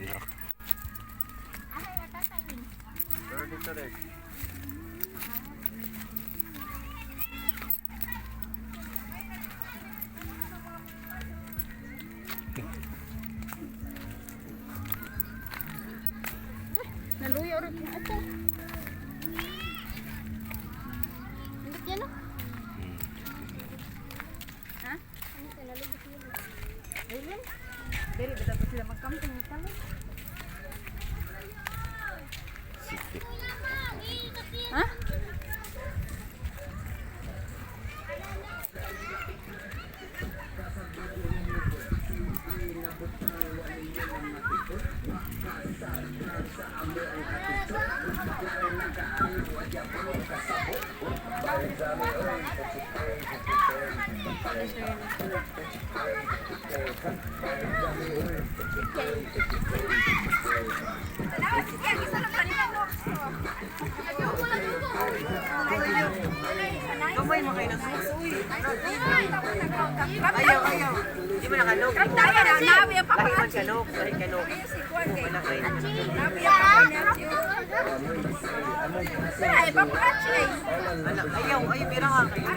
manok. Pero dito rin. Naluyo rin na ito. Hindi yan o. Ha? Ano ka naluyo sila? Ayun. Dari, beda pa sila magkamping. Sige. Ha? Kamay mo kayo ng susuy. Ayaw. Hindi mo nakalog. Lagi man kalog. Sorry kalog. Wala kayo. Ayaw. Ayaw, pira nga kayo.